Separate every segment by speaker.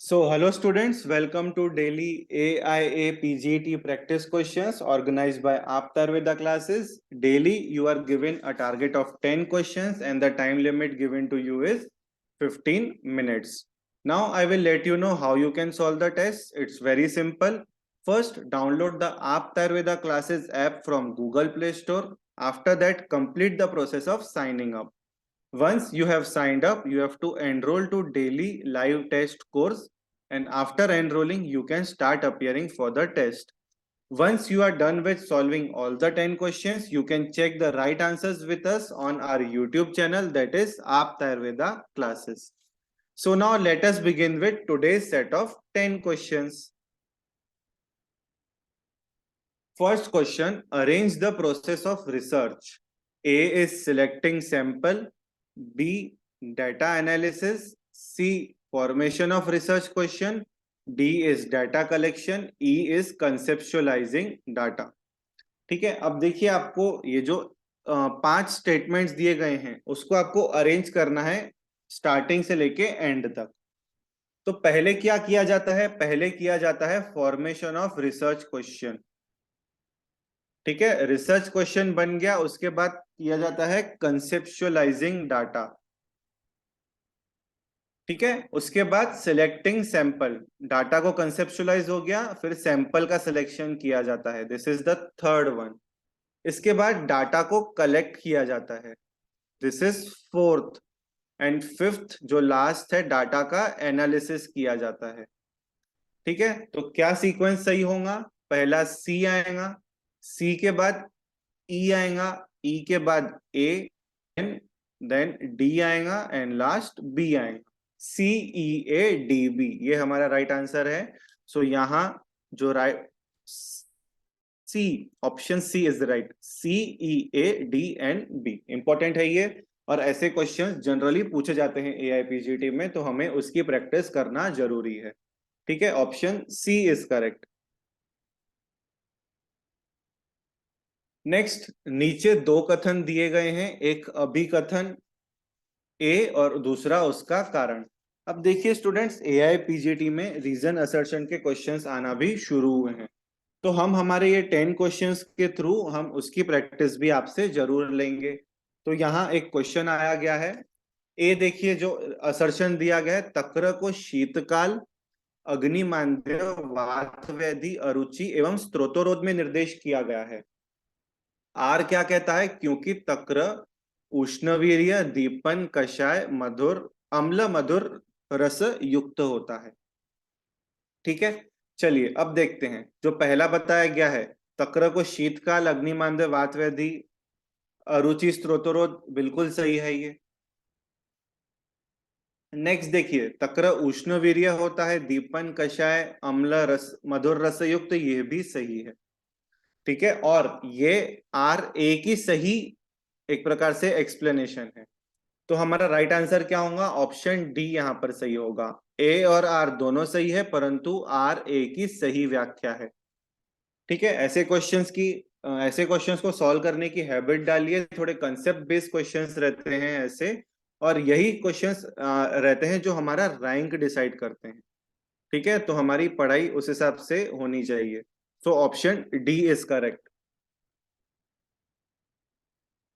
Speaker 1: Hello students, welcome to daily AIA PGT practice questions organized by Aaptar Veda classes. Daily, you are given a target of 10 questions and the time limit given to you is 15 minutes. Now, I will let you know how you can solve the test. It's very simple. First, download the Aaptar Veda classes app from Google Play Store. After that, complete the process of signing up. Once you have signed up, you have to enroll to daily live test course, and after enrolling, you can start appearing for the test. Once you are done with solving all the 10 questions, you can check the right answers with us on our YouTube channel, that is Aapta Ayurveda classes. So now let us begin with today's set of 10 questions. First question, arrange the process of research. A is selecting sample, B data analysis, C formation of research question, D is data collection, E is conceptualizing data. ठीक है, अब देखिए आपको ये जो 5 statements दिए गए हैं उसको आपको अरेंज करना है स्टार्टिंग से लेके एंड तक। तो पहले क्या किया जाता है? पहले किया जाता है फॉर्मेशन ऑफ रिसर्च क्वेश्चन। ठीक है, रिसर्च क्वेश्चन बन गया, उसके बाद किया जाता है कंसेप्चुअलाइजिंग डाटा। ठीक है, उसके बाद सिलेक्टिंग सैंपल, डाटा को कंसेप्चुअलाइज हो गया, फिर सैंपल का सिलेक्शन किया जाता है, this is the third one. इसके बाद डाटा को कलेक्ट किया जाता है, this is fourth. And fifth जो लास्ट है, डाटा का एनालिसिस किया जाता है। ठीक है, तो क्या सीक्वेंस सही होगा? पहला सी आएगा, सी के बाद ई आएगा, ई के बाद ए, देन डी आएगा एंड लास्ट बी आएगा। सी ई ए डी बी, ये हमारा राइट आंसर है। सो यहां जो right C, option C is the right, C E A D and B. Important है ये, और ऐसे क्वेश्चंस जनरली पूछे जाते हैं एआईपीजीटी में, तो हमें उसकी प्रैक्टिस करना जरूरी है। ठीक है, option C is correct. Next, नीचे दो कथन दिए गए हैं, एक अभिकथन ए और दूसरा उसका कारण। अब देखिए स्टूडेंट्स, एआईपीजीटी में रीजन असर्शन के क्वेश्चंस आना भी शुरू हुए हैं, तो हम हमारे ये 10 क्वेश्चंस के थ्रू हम उसकी प्रैक्टिस भी आपसे जरूर लेंगे। तो यहाँ एक क्वेश्चन आया गया है, ए देखिए जो असर्शन दिया गया है, तक्र को शीतकाल, अग्निमांद्य, वातवेदी, अरुचि एवं स्त्रोतोरोध में निर्देश किया गया है। आर क्या कहता है? क्योंकि तक्र उष्णवीर्य, दीपन, कषाय, मधुर, अम्ल मधुर रस युक्त होता है। ठीक है, चलिए अब देखते हैं। जो पहला बताया गया है, तक्र को शीतकाल, अग्निमांद्य, वातवेदी, अरुचि, स्त्रोतोरोध, बिल्कुल सही है ये। नेक्स्ट देखिए, तक्र उष्णवीर्य होता है, दीपन, कषाय, अम्ल रस, मधुर रस युक्त, ये भी सही है। ठीक है, और ये आर ए की सही एक प्रकार से एक्सप्लेनेशन है। तो हमारा राइट आंसर क्या होगा? ऑप्शन डी यहां पर सही होगा। ए और आर दोनों सही है, परंतु आर ए की सही व्याख्या है। ठीक है, ऐसे क्वेश्चंस को सॉल्व करने की हैबिट डालिए, थोड़े कंसेप्ट बेस्ड क्वेश्चंस रहते हैं ऐसे, और यही क्वेश्चंस रहते हैं जो हमारा रैंक डिसाइड करते हैं। ठीक है, तो हमारी पढ़ाई उस हिसाब से होनी चाहिए। So option D is correct.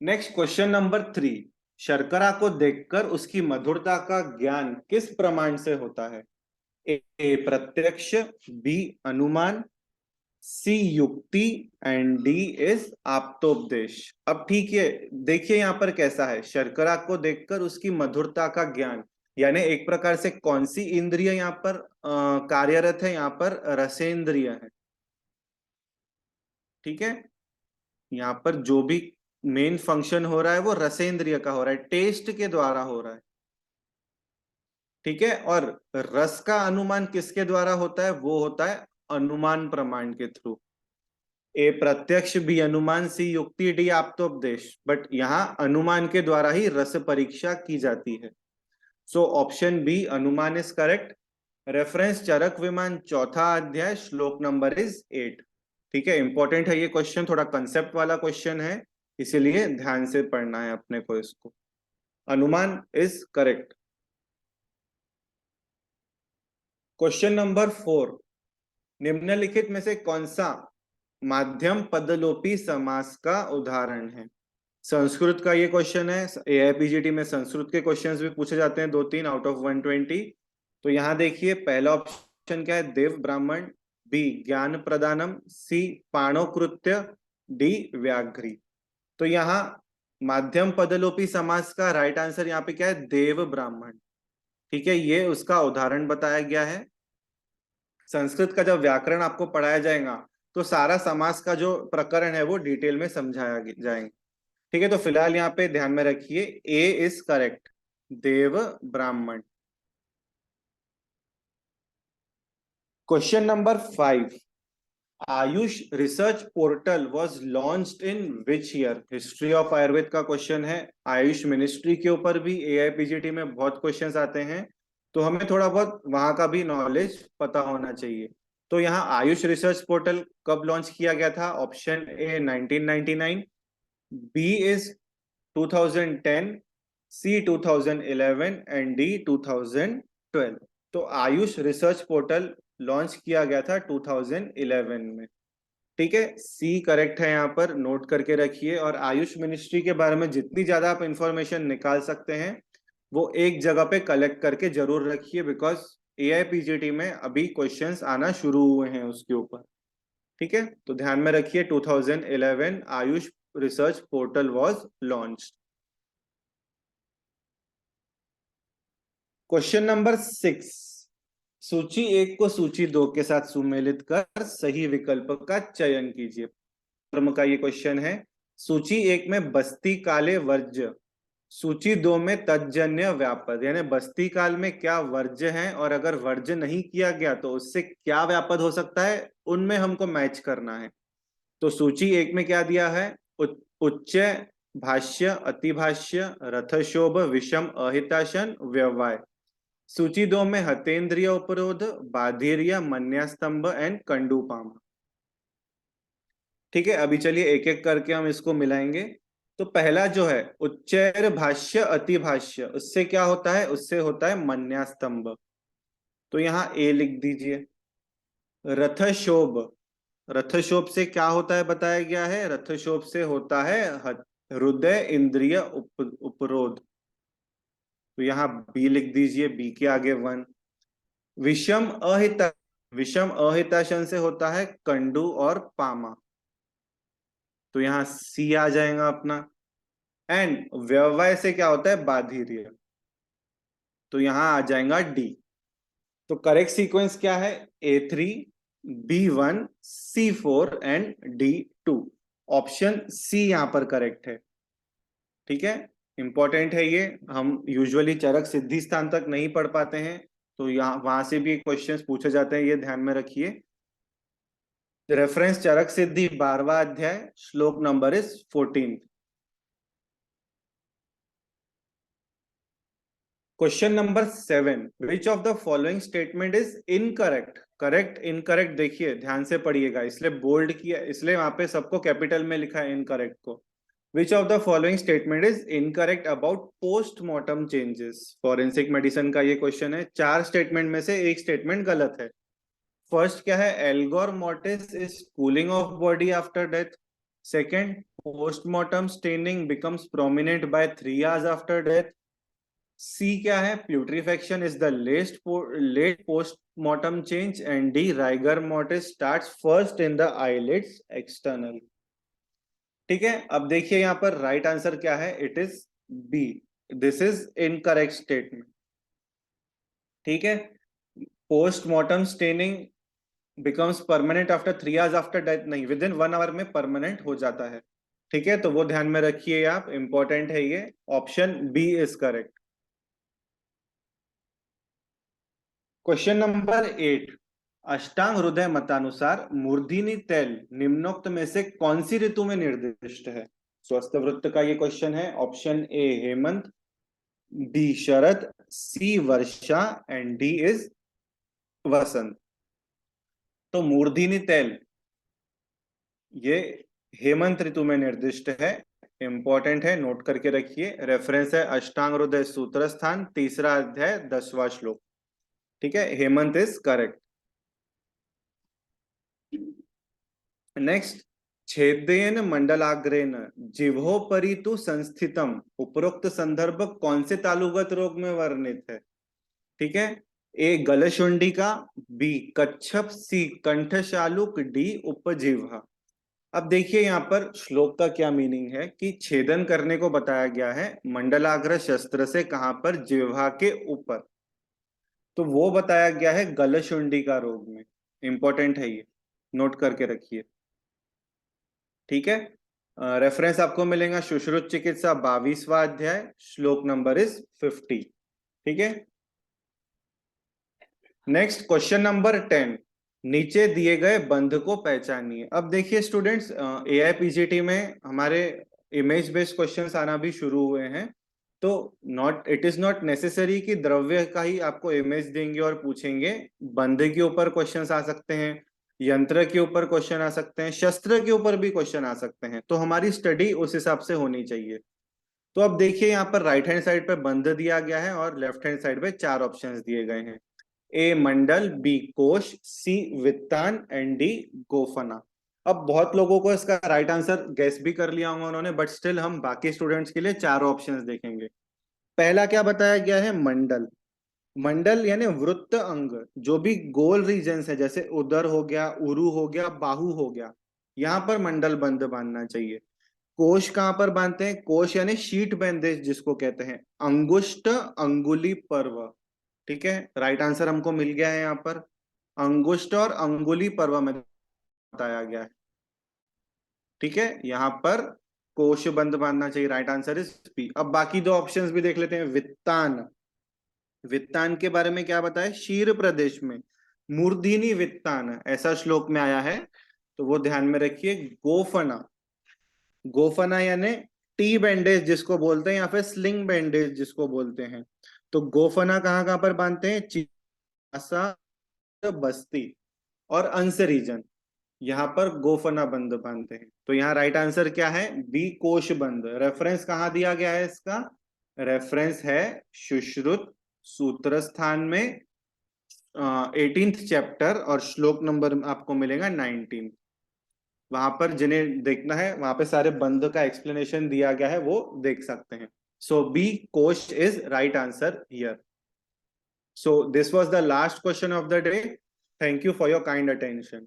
Speaker 1: Next question number 3, शर्करा को देखकर उसकी मधुरता का ज्ञान किस प्रमाण से होता है? ए प्रत्यक्ष, बी अनुमान, सी युक्ति एंड डी इज आप्तोपदेश। अब ठीक है, देखिए यहां पर कैसा है, शर्करा को देखकर उसकी मधुरता का ज्ञान, यानी एक प्रकार से कौन सी इंद्रिय यहां पर कार्यरत है? यहां पर रसेंद्रिय है। ठीक है, यहाँ पर जो भी मेन फंक्शन हो रहा है वो रसेंद्रिय का हो रहा है, टेस्ट के द्वारा हो रहा है। ठीक है, और रस का अनुमान किसके द्वारा होता है? वो होता है अनुमान प्रमाण के थ्रू। ए प्रत्यक्ष, बी अनुमान, सी युक्ति, डी आप्तोपदेश। बट यहाँ अनुमान के द्वारा ही रस परीक्षा की जाती है। सो ऑप्शन बी अनुमान इज करेक्ट। रेफरेंस चरक विमान, चौथा अध्याय, श्लोक नंबर इज 8। ठीक है, इंपॉर्टेंट है ये क्वेश्चन, थोड़ा कंसेप्ट वाला क्वेश्चन है, इसीलिए ध्यान से पढ़ना है अपने को इसको। अनुमान इज करेक्ट। क्वेश्चन नंबर 4, निम्नलिखित में से कौन सा माध्यम पदलोपी समास का उदाहरण है? संस्कृत का ये क्वेश्चन है। एआईपीजीटी में संस्कृत के क्वेश्चंस भी पूछे जाते हैं, 2-3 आउट ऑफ 120। तो यहाँ देखिए पहला ऑप्शन क्या है, देव ब्राह्मण, बी ज्ञान प्रदानम, सी पाणोकृत्य, डी व्याघ्री। तो यहाँ माध्यम पदलोपी समास का राइट आंसर यहाँ पे क्या है, देव ब्राह्मण। ठीक है, ये उसका उदाहरण बताया गया है। संस्कृत का जब व्याकरण आपको पढ़ाया जाएगा तो सारा समास का जो प्रकरण है वो डिटेल में समझाया जाएगा। ठीक है, तो फिलहाल यहाँ पे ध्यान में रखिए ए इज करेक्ट, देव ब्राह्मण। Question number 5, Ayush research portal was launched in which year? History of Ayurveda का क्वेश्चन है। आयुष मिनिस्ट्री के ऊपर भी एआईपीजीटी में बहुत क्वेश्चंस आते हैं, तो हमें थोड़ा बहुत वहां का भी नॉलेज पता होना चाहिए। तो यहाँ आयुष रिसर्च पोर्टल कब लॉन्च किया गया था? Option A 1999, B is 2010, C 2011 and D 2012। तो आयुष रिसर्च पोर्टल लॉन्च किया गया था 2011 में। ठीक है, सी करेक्ट है, यहाँ पर नोट करके रखिए। और आयुष मिनिस्ट्री के बारे में जितनी ज्यादा आप इंफॉर्मेशन निकाल सकते हैं वो एक जगह पे कलेक्ट करके जरूर रखिए, बिकॉज एआईपीजीटी में अभी क्वेश्चंस आना शुरू हुए हैं उसके ऊपर। ठीक है, तो ध्यान में रखिए 2011 Ayush research portal was launched. Question number 6, सूची 1 को सूची 2 के साथ सुमेलित कर सही विकल्प का चयन कीजिए। क्रम का ये क्वेश्चन है। सूची 1 में बस्ती काले वर्ज्य, सूची 2 में तज्जन्य व्यापद, यानी बस्ती काल में क्या वर्ज्य है और अगर वर्ज्य नहीं किया गया तो उससे क्या व्यापद हो सकता है, उनमें हमको मैच करना है। तो सूची 1 में क्या दिया है, उच्च भाष्य, अतिभाष्य, रथशोभ, विषम अहिताशन, व्यववाय। सूची 2 में हतेंद्रिय उपरोध, बाधिर्य, मन्यास्तंभ एंड कंडूपाम। ठीक है, अभी चलिए एक एक करके हम इसको मिलाएंगे। तो पहला जो है उच्चैर भाष्य अतिभाष्य, उससे क्या होता है, उससे होता है मन्यास्तंभ। तो यहाँ ए लिख दीजिए। रथशोभ, रथशोभ से क्या होता है बताया गया है, रथशोभ से होता है हृदय इंद्रिय उपरोध। तो यहाँ बी लिख दीजिए, बी के आगे 1। विषम अहिता, विषम अहिताशन से होता है कंडू और पामा। तो यहाँ सी आ जाएगा अपना। एंड व्यववाय से क्या होता है, बाधिर्य। तो यहां आ जाएगा डी। तो करेक्ट सीक्वेंस क्या है, A3, B1, C4 and D2। Option C यहां पर करेक्ट है। ठीक है, इंपॉर्टेंट है ये, हम यूजुअली चरक सिद्धि स्थान तक नहीं पढ़ पाते हैं, तो यहाँ वहां से भी क्वेश्चंस पूछे जाते हैं, ये ध्यान में रखिए। रेफरेंस चरक सिद्धि 12वां अध्याय, श्लोक number is 14। Question number 7, which of the following statement is incorrect? Correct incorrect देखिए ध्यान से पढ़िएगा, इसलिए बोल्ड किया, इसलिए वहां पे सबको कैपिटल में लिखा है इनकरेक्ट को। Which of the following statement is incorrect about postmortem changes? Forensic medicine का ये क्वेश्चन है। 4 स्टेटमेंट में से एक स्टेटमेंट गलत है। फर्स्ट क्या है, algor mortis is cooling of body after death. Second, postmortem staining becomes prominent by 3 hours after death. C क्या है, putrefaction is the late postmortem change. And D, rigor mortis starts first in the eyelids external. ठीक है, अब देखिए यहाँ पर right answer क्या है, it is B, this is incorrect statement. ठीक है, postmortem staining becomes permanent after 3 hours after death नहीं, विद इन 1 आवर में परमानेंट हो जाता है। ठीक है, तो वो ध्यान में रखिए आप, इंपॉर्टेंट है ये। Option B is correct. Question number 8, Ashtanga हृदय मतानुसार मूर्धनि तैल निम्नोक्त में से कौन सी ऋतु में निर्दिष्ट है? स्वस्थ वृत्त का ये क्वेश्चन है। Option A Hemant, B Sharad, C Varsha and D is Vasant. तो मूर्धनि तैल ये हेमंत ऋतु में निर्दिष्ट है, इंपॉर्टेंट है, नोट करके रखिए। रेफरेंस है अष्टांग हृदय सूत्र स्थान, 3रा अध्याय 10वां श्लोक। ठीक है, हेमंत इज करेक्ट। नेक्स्ट, छेदेन मंडलाग्रेन जिह्वोपरि तु संस्थितम, उपरोक्त संदर्भ कौन से तालुगत रोग में वर्णित है? ठीक है, ए गलशुंडिका, बी कच्छप, सी कंठशालुक, डी उपजिह्वा। अब देखिए यहाँ पर श्लोक का क्या मीनिंग है कि छेदन करने को बताया गया है मंडलाग्र शस्त्र से, कहां पर? जिह्वा के ऊपर। तो वो बताया गया है गलशुंडिका रोग में। इंपॉर्टेंट है ये, नोट करके रखिए। ठीक है, रेफरेंस आपको मिलेगा सुश्रुत चिकित्सा 22वां अध्याय, श्लोक नंबर इज 50। ठीक है, नेक्स्ट क्वेश्चन नंबर 10, नीचे दिए गए बंध को पहचानिए। अब देखिए स्टूडेंट्स, एआईपीजीटी में हमारे इमेज बेस्ड क्वेश्चंस आना भी शुरू हुए हैं। तो इट इज नॉट नेसेसरी कि द्रव्य का ही आपको इमेज देंगे और पूछेंगे। बंध के ऊपर क्वेश्चंस आ सकते हैं, यंत्र के ऊपर क्वेश्चन आ सकते हैं, शस्त्र के ऊपर भी क्वेश्चन आ सकते हैं। तो हमारी स्टडी उस हिसाब से होनी चाहिए। तो अब देखिए यहाँ पर राइट हैंड साइड पे बंध दिया गया है और लेफ्ट हैंड साइड पे 4 ऑप्शंस दिए गए हैं। ए मंडल, बी कोश, सी वित्तान एंड डी गोफना। अब बहुत लोगों को इसका राइट आंसर गैस भी कर लिया होगा उन्होंने, बट स्टिल हम बाकी स्टूडेंट्स के लिए 4 ऑप्शंस देखेंगे। पहला क्या बताया गया है? मंडल। मंडल यानी वृत्त अंग, जो भी गोल रीजन्स है, जैसे उदर हो गया, उरु हो गया, बाहु हो गया, यहाँ पर मंडल बंध बांधना चाहिए। कोश कहां पर बांधते हैं? कोश यानी शीट बैंडेज जिसको कहते हैं, अंगुष्ट अंगुली पर्व। ठीक है, राइट आंसर हमको मिल गया है यहाँ पर, अंगुष्ट और अंगुली पर्व में बताया गया है। ठीक है, यहाँ पर कोश बंद बांधना चाहिए, राइट आंसर इज पी। अब बाकी 2 ऑप्शंस भी देख लेते हैं। वित्तान, वित्तान के बारे में क्या बताया? शीर प्रदेश में मूर्धिनी वित्तान ऐसा श्लोक में आया है, तो वो ध्यान में रखिए। गोफना, गोफना यानी टी बैंडेज जिसको बोलते हैं, या फिर स्लिंग बैंडेज जिसको बोलते हैं। तो गोफना कहाँ कहाँ पर बांधते हैं? चिकित्सा, बस्ती और अंश रीजन, यहाँ पर गोफना बंद बांधते हैं। तो यहाँ राइट आंसर क्या है? बी कोश बंद। रेफरेंस कहाँ दिया गया है इसका? रेफरेंस है सुश्रुत सूत्र स्थान में 18th चैप्टर, और श्लोक नंबर आपको मिलेगा 19। वहां पर जिन्हें देखना है वहां पे सारे बंध का एक्सप्लेनेशन दिया गया है, वो देख सकते हैं। सो बी कोश is right answer here. So this was the last question of the day. Thank you for your kind attention.